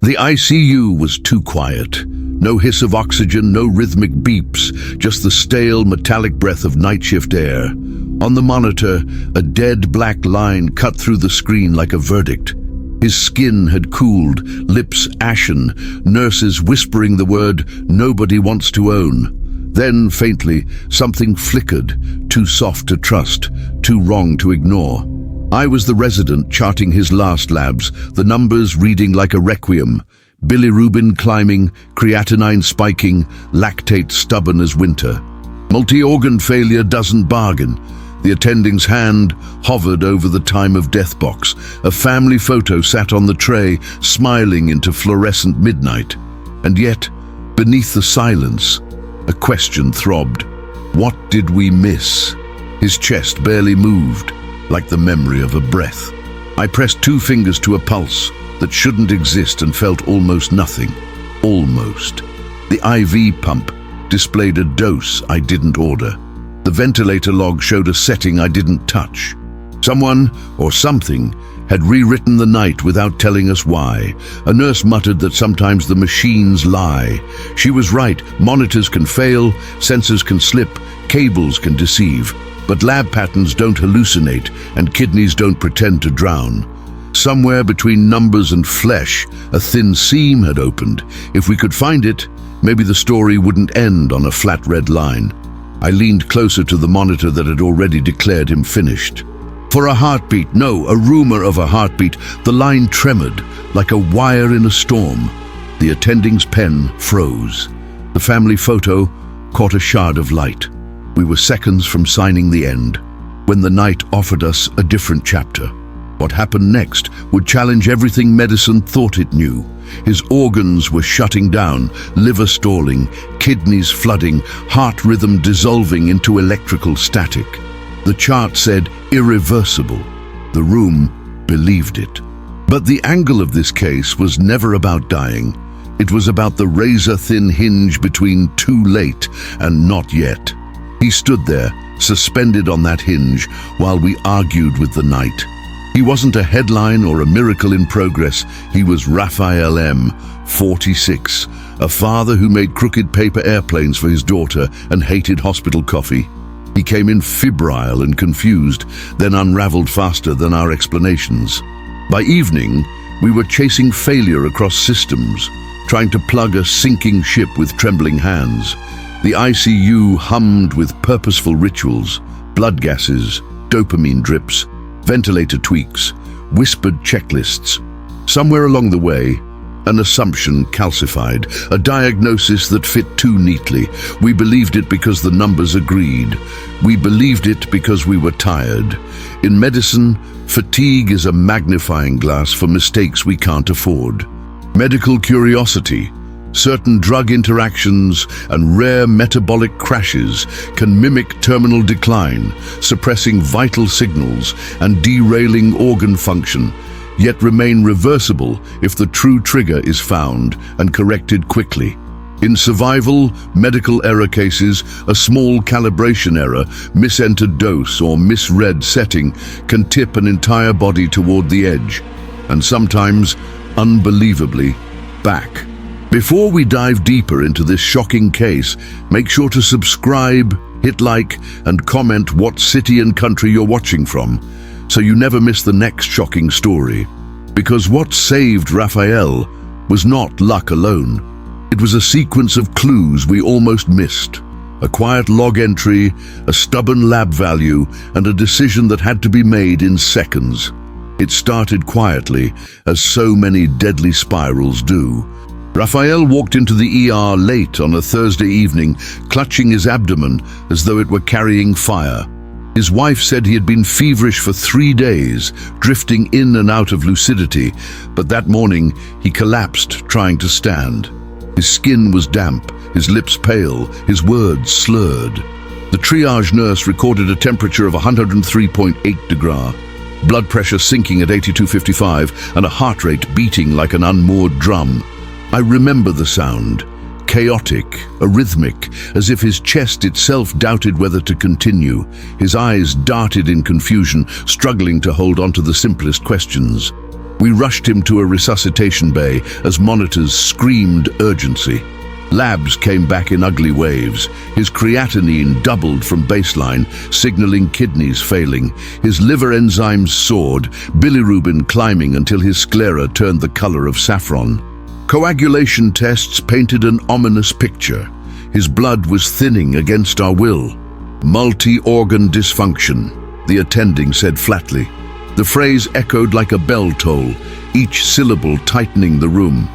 The ICU was too quiet. No hiss of oxygen, no rhythmic beeps, just the stale, metallic breath of night shift air. On the monitor, a dead black line cut through the screen like a verdict. His skin had cooled, lips ashen, nurses whispering the word nobody wants to own. Then, faintly, something flickered, too soft to trust, too wrong to ignore. I was the resident charting his last labs, the numbers reading like a requiem. Bilirubin climbing, creatinine spiking, lactate stubborn as winter. Multi-organ failure doesn't bargain. The attending's hand hovered over the time of death box. A family photo sat on the tray, smiling into fluorescent midnight. And yet, beneath the silence, a question throbbed. What did we miss? His chest barely moved, like the memory of a breath. I pressed 2 fingers to a pulse that shouldn't exist and felt almost nothing. Almost. The IV pump displayed a dose I didn't order. The ventilator log showed a setting I didn't touch. Someone, or something, had rewritten the night without telling us why. A nurse muttered that sometimes the machines lie. She was right. Monitors can fail, sensors can slip, cables can deceive. But lab patterns don't hallucinate, and kidneys don't pretend to drown. Somewhere between numbers and flesh, a thin seam had opened. If we could find it, maybe the story wouldn't end on a flat red line. I leaned closer to the monitor that had already declared him finished. For a heartbeat, no, a rumor of a heartbeat, the line tremored like a wire in a storm. The attending's pen froze. The family photo caught a shard of light. We were seconds from signing the end, when the night offered us a different chapter. What happened next would challenge everything medicine thought it knew. His organs were shutting down, liver stalling, kidneys flooding, heart rhythm dissolving into electrical static. The chart said irreversible. The room believed it. But the angle of this case was never about dying. It was about the razor-thin hinge between too late and not yet. He stood there, suspended on that hinge, while we argued with the night. He wasn't a headline or a miracle in progress. He was Rafael M., 46, a father who made crooked paper airplanes for his daughter and hated hospital coffee. He came in febrile and confused, then unraveled faster than our explanations. By evening, we were chasing failure across systems, trying to plug a sinking ship with trembling hands. The ICU hummed with purposeful rituals, blood gases, dopamine drips, ventilator tweaks, whispered checklists. Somewhere along the way, an assumption calcified, a diagnosis that fit too neatly. We believed it because the numbers agreed. We believed it because we were tired. In medicine, fatigue is a magnifying glass for mistakes we can't afford. Medical curiosity, certain drug interactions and rare metabolic crashes can mimic terminal decline, suppressing vital signals and derailing organ function, yet remain reversible if the true trigger is found and corrected quickly. In survival, medical error cases, a small calibration error, misentered dose or misread setting can tip an entire body toward the edge, and sometimes, unbelievably, back. Before we dive deeper into this shocking case, make sure to subscribe, hit like, and comment what city and country you're watching from, so you never miss the next shocking story. Because what saved Rafael was not luck alone. It was a sequence of clues we almost missed. A quiet log entry, a stubborn lab value, and a decision that had to be made in seconds. It started quietly, as so many deadly spirals do. Rafael walked into the ER late on a Thursday evening, clutching his abdomen as though it were carrying fire. His wife said he had been feverish for 3 days, drifting in and out of lucidity, but that morning he collapsed trying to stand. His skin was damp, his lips pale, his words slurred. The triage nurse recorded a temperature of 103.8 degrees, blood pressure sinking at 82/55, and a heart rate beating like an unmoored drum. I remember the sound, chaotic, arrhythmic, as if his chest itself doubted whether to continue. His eyes darted in confusion, struggling to hold on to the simplest questions. We rushed him to a resuscitation bay as monitors screamed urgency. Labs came back in ugly waves. His creatinine doubled from baseline, signaling kidneys failing. His liver enzymes soared, bilirubin climbing until his sclera turned the color of saffron. Coagulation tests painted an ominous picture. His blood was thinning against our will. Multi-organ dysfunction, the attending said flatly. The phrase echoed like a bell toll, each syllable tightening the room.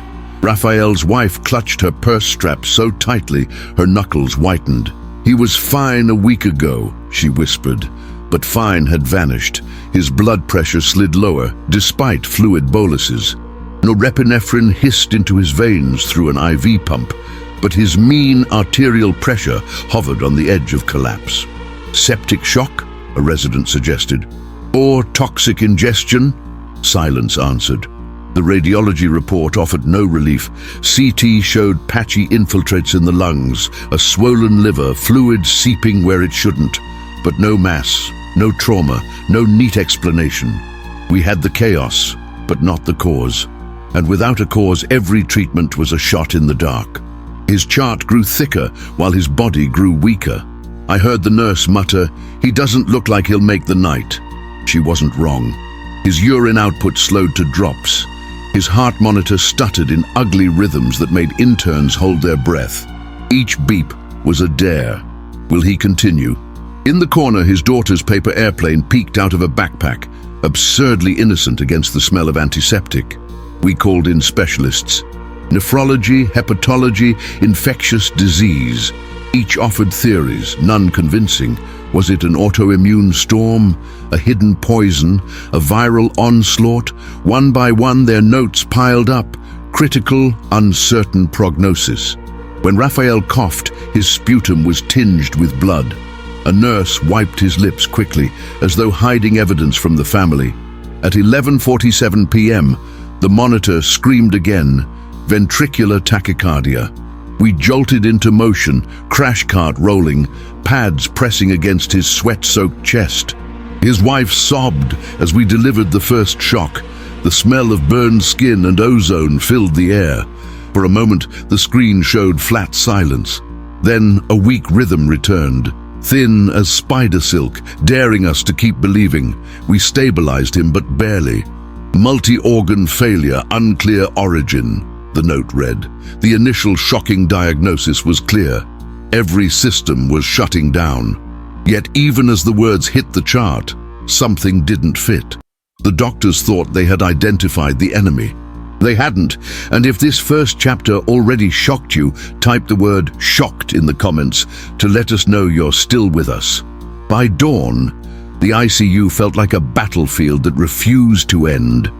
Rafael's wife clutched her purse strap so tightly her knuckles whitened. "He was fine a week ago," she whispered, but fine had vanished. His blood pressure slid lower, despite fluid boluses. Norepinephrine hissed into his veins through an IV pump, but his mean arterial pressure hovered on the edge of collapse. "Septic shock?" a resident suggested. "Or toxic ingestion?" Silence answered. The radiology report offered no relief. CT showed patchy infiltrates in the lungs, a swollen liver, fluid seeping where it shouldn't. But no mass, no trauma, no neat explanation. We had the chaos, but not the cause. And without a cause, every treatment was a shot in the dark. His chart grew thicker while his body grew weaker. I heard the nurse mutter, "He doesn't look like he'll make the night." She wasn't wrong. His urine output slowed to drops. His heart monitor stuttered in ugly rhythms that made interns hold their breath. Each beep was a dare. Will he continue? In the corner, his daughter's paper airplane peeked out of a backpack, absurdly innocent against the smell of antiseptic. We called in specialists. Nephrology, hepatology, infectious disease. Each offered theories, none convincing. Was it an autoimmune storm, a hidden poison, a viral onslaught? One by one, their notes piled up. Critical, uncertain prognosis. When Rafael coughed, his sputum was tinged with blood. A nurse wiped his lips quickly, as though hiding evidence from the family. At 11:47 p.m., the monitor screamed again, ventricular tachycardia. We jolted into motion, crash cart rolling, pads pressing against his sweat-soaked chest. His wife sobbed as we delivered the first shock. The smell of burned skin and ozone filled the air. For a moment, the screen showed flat silence. Then a weak rhythm returned, thin as spider silk, daring us to keep believing. We stabilized him, but barely. Multi-organ failure, unclear origin, the note read. The initial shocking diagnosis was clear. Every system was shutting down. Yet even as the words hit the chart, something didn't fit. The doctors thought they had identified the enemy. They hadn't, and if this first chapter already shocked you, type the word "shocked" in the comments to let us know you're still with us. By dawn, the ICU felt like a battlefield that refused to end.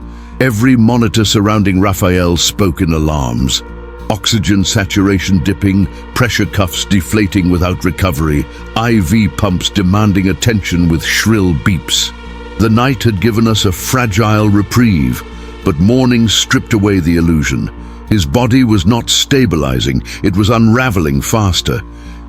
Every monitor surrounding Rafael spoke in alarms. Oxygen saturation dipping, pressure cuffs deflating without recovery, IV pumps demanding attention with shrill beeps. The night had given us a fragile reprieve, but morning stripped away the illusion. His body was not stabilizing, it was unraveling faster.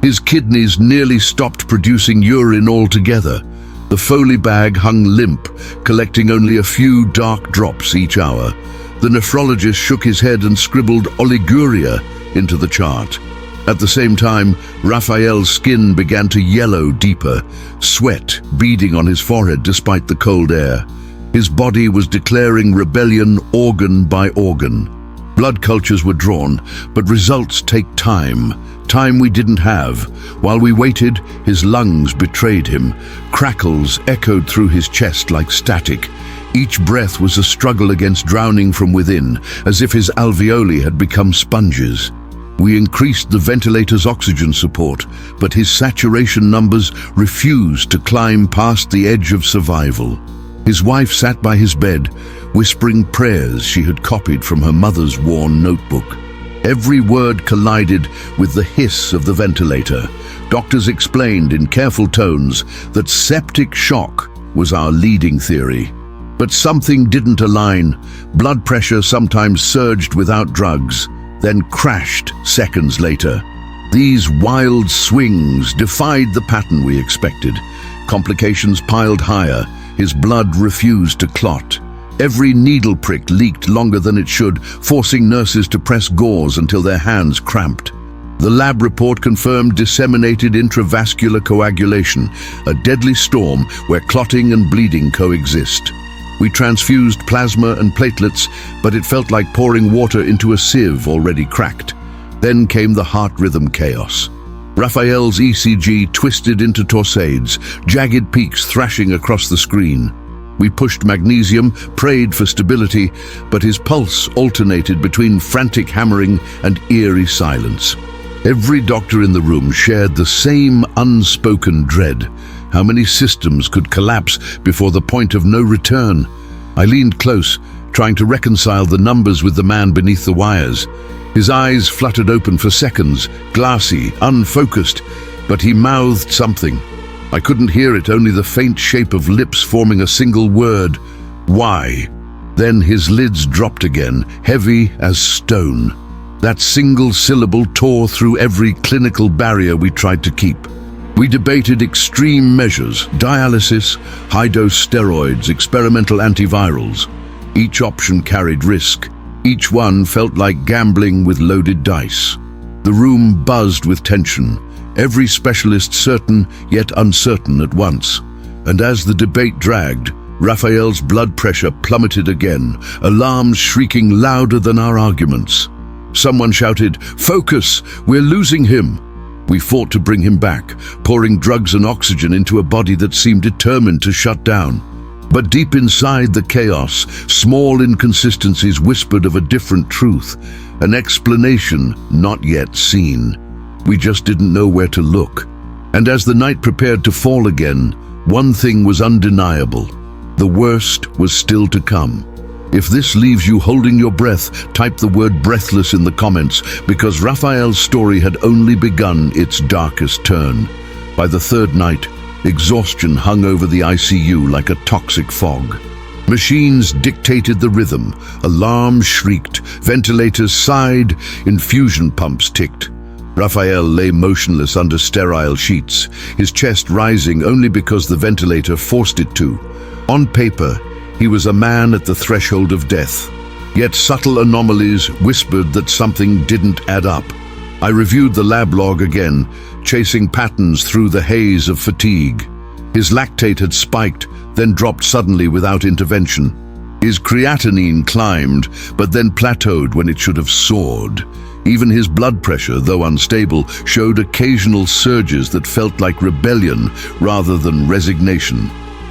His kidneys nearly stopped producing urine altogether. The Foley bag hung limp, collecting only a few dark drops each hour. The nephrologist shook his head and scribbled oliguria into the chart. At the same time, Rafael's skin began to yellow deeper, sweat beading on his forehead despite the cold air. His body was declaring rebellion organ by organ. Blood cultures were drawn, but results take time. Time we didn't have. While we waited, his lungs betrayed him. Crackles echoed through his chest like static. Each breath was a struggle against drowning from within, as if his alveoli had become sponges. We increased the ventilator's oxygen support, but his saturation numbers refused to climb past the edge of survival. His wife sat by his bed, whispering prayers she had copied from her mother's worn notebook. Every word collided with the hiss of the ventilator. Doctors explained in careful tones that septic shock was our leading theory. But something didn't align. Blood pressure sometimes surged without drugs, then crashed seconds later. These wild swings defied the pattern we expected. Complications piled higher. His blood refused to clot. Every needle prick leaked longer than it should, forcing nurses to press gauze until their hands cramped. The lab report confirmed disseminated intravascular coagulation, a deadly storm where clotting and bleeding coexist. We transfused plasma and platelets, but it felt like pouring water into a sieve already cracked. Then came the heart rhythm chaos. Rafael's ECG twisted into torsades, jagged peaks thrashing across the screen. We pushed magnesium, prayed for stability, but his pulse alternated between frantic hammering and eerie silence. Every doctor in the room shared the same unspoken dread. How many systems could collapse before the point of no return? I leaned close, trying to reconcile the numbers with the man beneath the wires. His eyes fluttered open for seconds, glassy, unfocused, but he mouthed something. I couldn't hear it, only the faint shape of lips forming a single word. Why? Then his lids dropped again, heavy as stone. That single syllable tore through every clinical barrier we tried to keep. We debated extreme measures, dialysis, high-dose steroids, experimental antivirals. Each option carried risk. Each one felt like gambling with loaded dice. The room buzzed with tension, every specialist certain yet uncertain at once. And as the debate dragged, Rafael's blood pressure plummeted again, alarms shrieking louder than our arguments. Someone shouted, "Focus! We're losing him!" We fought to bring him back, pouring drugs and oxygen into a body that seemed determined to shut down. But deep inside the chaos, small inconsistencies whispered of a different truth, an explanation not yet seen. We just didn't know where to look. And as the night prepared to fall again, one thing was undeniable. The worst was still to come. If this leaves you holding your breath, type the word breathless in the comments, because Rafael's story had only begun its darkest turn. By the third night, exhaustion hung over the ICU like a toxic fog. Machines dictated the rhythm, alarms shrieked, ventilators sighed, infusion pumps ticked. Rafael lay motionless under sterile sheets, his chest rising only because the ventilator forced it to. On paper, he was a man at the threshold of death. Yet subtle anomalies whispered that something didn't add up. I reviewed the lab log again, chasing patterns through the haze of fatigue. His lactate had spiked, then dropped suddenly without intervention. His creatinine climbed, but then plateaued when it should have soared. Even his blood pressure, though unstable, showed occasional surges that felt like rebellion rather than resignation.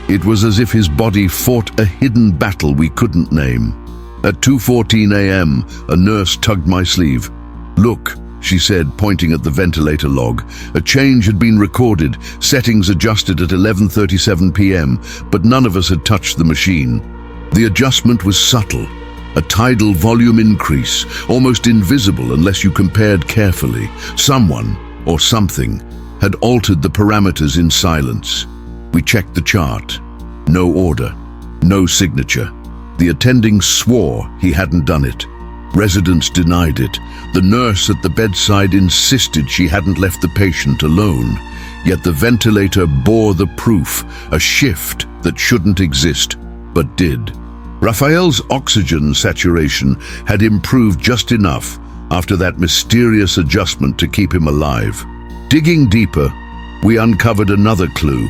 It was as if his body fought a hidden battle we couldn't name. At 2:14 a.m., a nurse tugged my sleeve. "Look," she said, pointing at the ventilator log. A change had been recorded, settings adjusted at 11:37 p.m., but none of us had touched the machine. The adjustment was subtle, a tidal volume increase, almost invisible unless you compared carefully. Someone, or something, had altered the parameters in silence. We checked the chart. No order, no signature. The attending swore he hadn't done it. Residents denied it. The nurse at the bedside insisted she hadn't left the patient alone. Yet the ventilator bore the proof, a shift that shouldn't exist, but did. Rafael's oxygen saturation had improved just enough after that mysterious adjustment to keep him alive. Digging deeper, we uncovered another clue.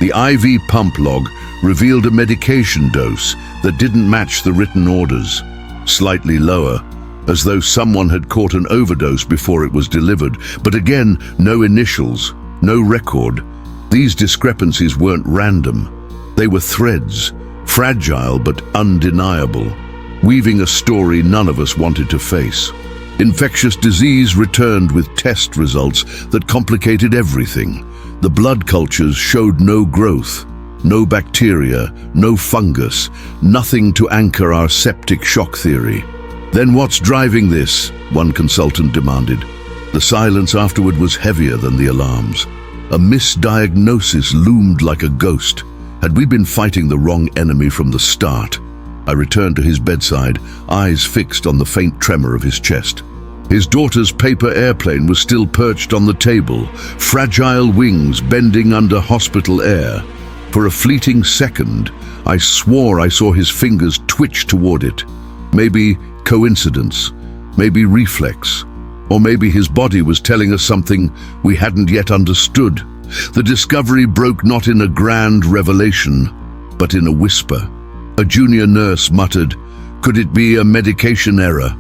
The IV pump log revealed a medication dose that didn't match the written orders. Slightly lower, as though someone had caught an overdose before it was delivered, but again, no initials, no record. These discrepancies weren't random. They were threads, fragile but undeniable, weaving a story none of us wanted to face. Infectious disease returned with test results that complicated everything. The blood cultures showed no growth, no bacteria, no fungus, nothing to anchor our septic shock theory. "Then what's driving this?" one consultant demanded. The silence afterward was heavier than the alarms. A misdiagnosis loomed like a ghost. Had we been fighting the wrong enemy from the start? I returned to his bedside, eyes fixed on the faint tremor of his chest. His daughter's paper airplane was still perched on the table, fragile wings bending under hospital air. For a fleeting second, I swore I saw his fingers twitch toward it. Maybe coincidence, maybe reflex, or maybe his body was telling us something we hadn't yet understood. The discovery broke not in a grand revelation, but in a whisper. A junior nurse muttered, "Could it be a medication error?"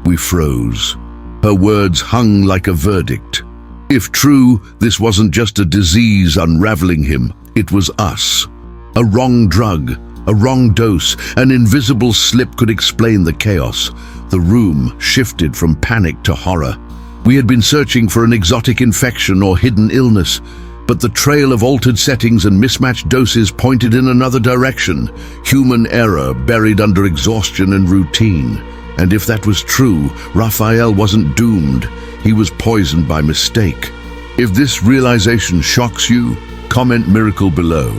We froze. Her words hung like a verdict. If true, this wasn't just a disease unraveling him, it was us. A wrong drug, a wrong dose, an invisible slip could explain the chaos. The room shifted from panic to horror. We had been searching for an exotic infection or hidden illness, but the trail of altered settings and mismatched doses pointed in another direction. Human error buried under exhaustion and routine. And if that was true, Rafael wasn't doomed. He was poisoned by mistake. If this realization shocks you, comment miracle below,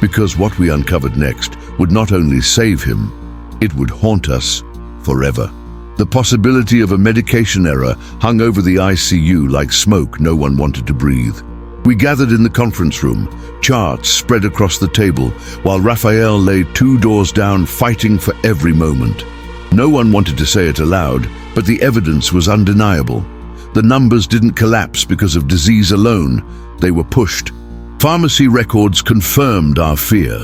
because what we uncovered next would not only save him, it would haunt us forever. The possibility of a medication error hung over the ICU like smoke no one wanted to breathe. We gathered in the conference room, charts spread across the table, while Rafael lay 2 doors down fighting for every moment. No one wanted to say it aloud, but the evidence was undeniable. The numbers didn't collapse because of disease alone, they were pushed. Pharmacy records confirmed our fear.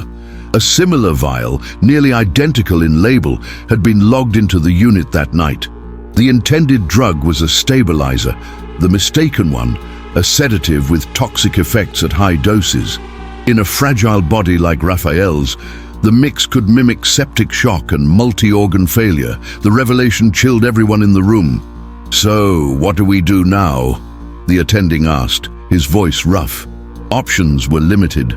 A similar vial, nearly identical in label, had been logged into the unit that night. The intended drug was a stabilizer, the mistaken one, a sedative with toxic effects at high doses. In a fragile body like Rafael's, the mix could mimic septic shock and multi-organ failure. The revelation chilled everyone in the room. "So, what do we do now?" the attending asked, his voice rough. Options were limited.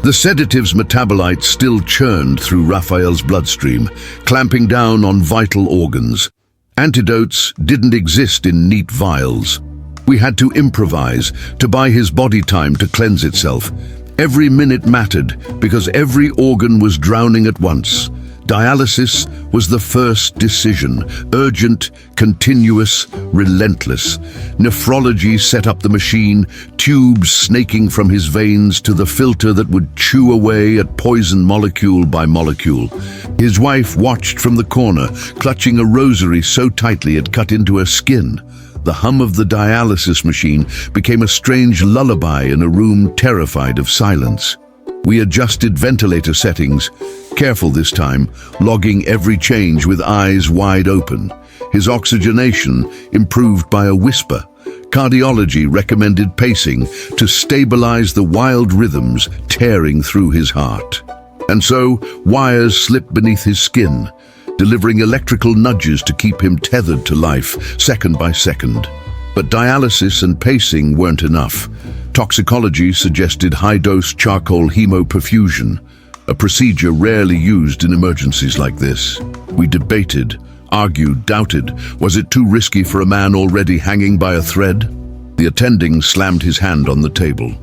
The sedative's metabolites still churned through Rafael's bloodstream, clamping down on vital organs. Antidotes didn't exist in neat vials. We had to improvise, to buy his body time to cleanse itself. Every minute mattered, because every organ was drowning at once. Dialysis was the first decision, urgent, continuous, relentless. Nephrology set up the machine, tubes snaking from his veins to the filter that would chew away at poison molecule by molecule. His wife watched from the corner, clutching a rosary so tightly it cut into her skin. The hum of the dialysis machine became a strange lullaby in a room terrified of silence. We adjusted ventilator settings, careful this time, logging every change with eyes wide open. His oxygenation improved by a whisper. Cardiology recommended pacing to stabilize the wild rhythms tearing through his heart. And so, wires slipped beneath his skin, delivering electrical nudges to keep him tethered to life, second by second. But dialysis and pacing weren't enough. Toxicology suggested high-dose charcoal hemoperfusion, a procedure rarely used in emergencies like this. We debated, argued, doubted. Was it too risky for a man already hanging by a thread? The attending slammed his hand on the table.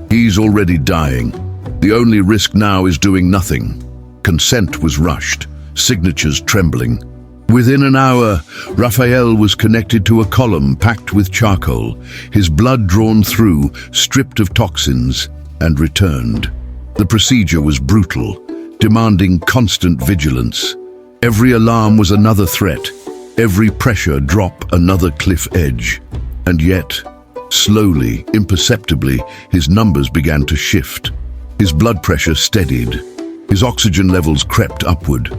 "He's already dying. The only risk now is doing nothing." Consent was rushed, signatures trembling. Within an hour, Rafael was connected to a column packed with charcoal, his blood drawn through, stripped of toxins, and returned. The procedure was brutal, demanding constant vigilance. Every alarm was another threat, every pressure drop another cliff edge. And yet, slowly, imperceptibly, his numbers began to shift. His blood pressure steadied. His oxygen levels crept upward.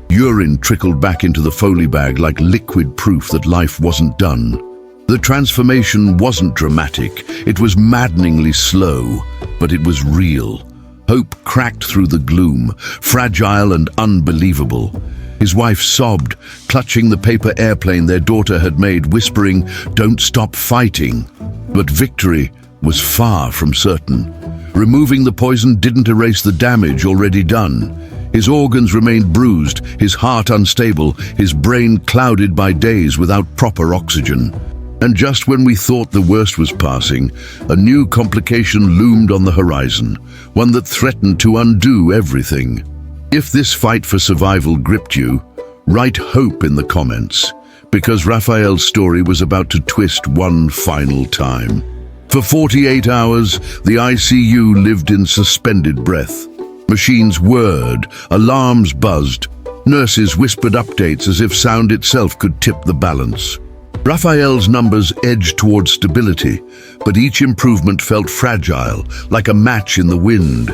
Urine trickled back into the Foley bag like liquid proof that life wasn't done. The transformation wasn't dramatic, it was maddeningly slow, but it was real. Hope cracked through the gloom, fragile and unbelievable. His wife sobbed, clutching the paper airplane their daughter had made, whispering, "Don't stop fighting." But victory was far from certain. Removing the poison didn't erase the damage already done. His organs remained bruised, his heart unstable, his brain clouded by days without proper oxygen. And just when we thought the worst was passing, a new complication loomed on the horizon, one that threatened to undo everything. If this fight for survival gripped you, write hope in the comments, because Rafael's story was about to twist one final time. For 48 hours, the ICU lived in suspended breath. Machines whirred, alarms buzzed, nurses whispered updates as if sound itself could tip the balance. Rafael's numbers edged towards stability, but each improvement felt fragile, like a match in the wind.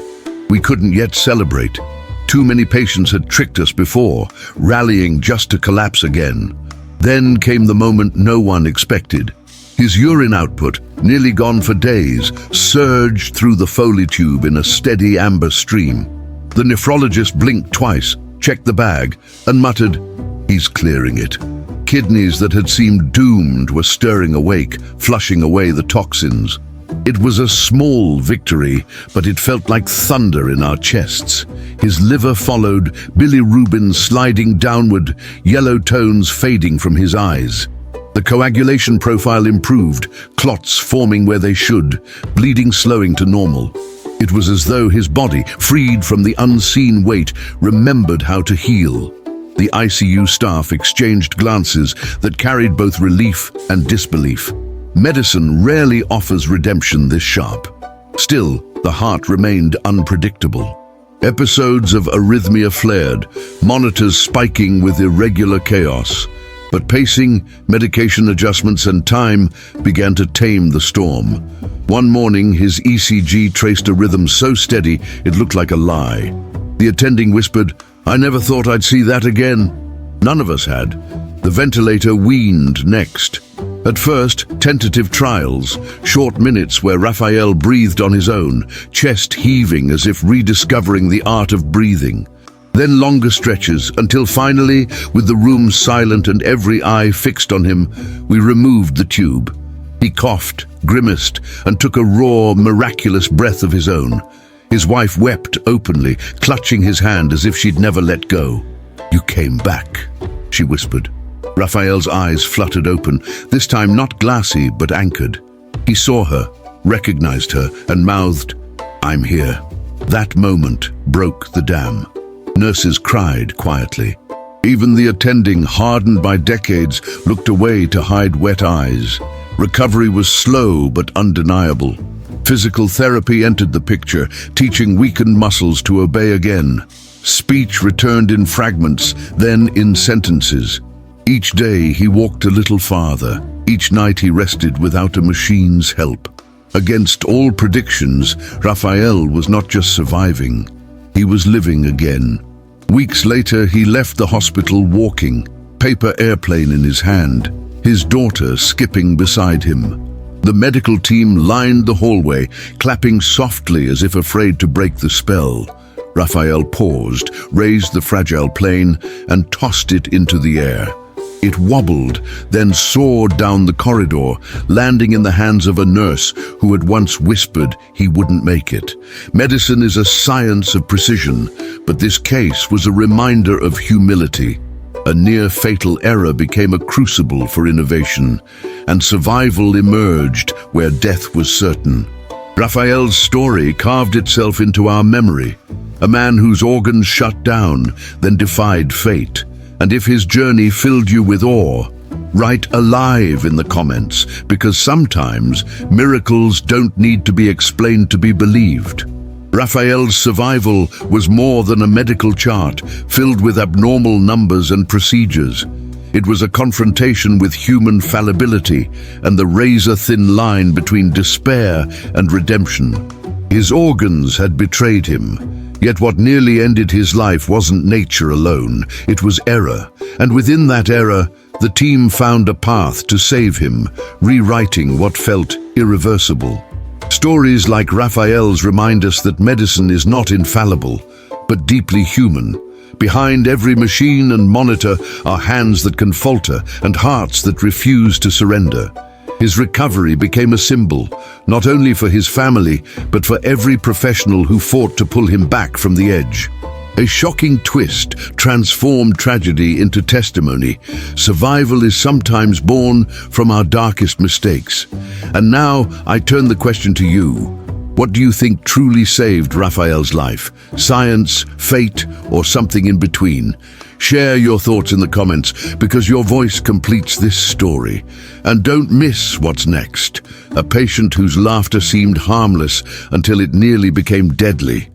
We couldn't yet celebrate. Too many patients had tricked us before, rallying just to collapse again. Then came the moment no one expected. His urine output, nearly gone for days, surged through the Foley tube in a steady amber stream. The nephrologist blinked twice, checked the bag, and muttered, "He's clearing it." Kidneys that had seemed doomed were stirring awake, flushing away the toxins. It was a small victory, but it felt like thunder in our chests. His liver followed, bilirubin sliding downward, yellow tones fading from his eyes. The coagulation profile improved, clots forming where they should, bleeding slowing to normal. It was as though his body, freed from the unseen weight, remembered how to heal. The ICU staff exchanged glances that carried both relief and disbelief. Medicine rarely offers redemption this sharp. Still, the heart remained unpredictable. Episodes of arrhythmia flared, monitors spiking with irregular chaos. But pacing, medication adjustments, and time began to tame the storm. One morning, his ECG traced a rhythm so steady it looked like a lie. The attending whispered, "I never thought I'd see that again." None of us had. The ventilator weaned next. At first, tentative trials, short minutes where Rafael breathed on his own, chest heaving as if rediscovering the art of breathing. Then longer stretches, until finally, with the room silent and every eye fixed on him, we removed the tube. He coughed, grimaced, and took a raw, miraculous breath of his own. His wife wept openly, clutching his hand as if she'd never let go. "You came back," she whispered. Rafael's eyes fluttered open, this time not glassy but anchored. He saw her, recognized her, and mouthed, "I'm here." That moment broke the dam. Nurses cried quietly. Even the attending, hardened by decades, looked away to hide wet eyes. Recovery was slow but undeniable. Physical therapy entered the picture, teaching weakened muscles to obey again. Speech returned in fragments, then in sentences. Each day he walked a little farther. Each night he rested without a machine's help. Against all predictions, Rafael was not just surviving. He was living again. Weeks later, he left the hospital walking, paper airplane in his hand, his daughter skipping beside him. The medical team lined the hallway, clapping softly as if afraid to break the spell. Rafael paused, raised the fragile plane, and tossed it into the air. It wobbled, then soared down the corridor, landing in the hands of a nurse who had once whispered he wouldn't make it. Medicine is a science of precision, but this case was a reminder of humility. A near-fatal error became a crucible for innovation, and survival emerged where death was certain. Rafael's story carved itself into our memory, a man whose organs shut down, then defied fate. And if his journey filled you with awe, write "alive" in the comments, because sometimes miracles don't need to be explained to be believed. Rafael's survival was more than a medical chart filled with abnormal numbers and procedures. It was a confrontation with human fallibility and the razor-thin line between despair and redemption. His organs had betrayed him. Yet what nearly ended his life wasn't nature alone, it was error. And within that error, the team found a path to save him, rewriting what felt irreversible. Stories like Rafael's remind us that medicine is not infallible, but deeply human. Behind every machine and monitor are hands that can falter and hearts that refuse to surrender. His recovery became a symbol, not only for his family, but for every professional who fought to pull him back from the edge. A shocking twist transformed tragedy into testimony. Survival is sometimes born from our darkest mistakes. And now I turn the question to you. What do you think truly saved Rafael's life? Science, fate, or something in between? Share your thoughts in the comments, because your voice completes this story. And don't miss what's next. A patient whose laughter seemed harmless until it nearly became deadly.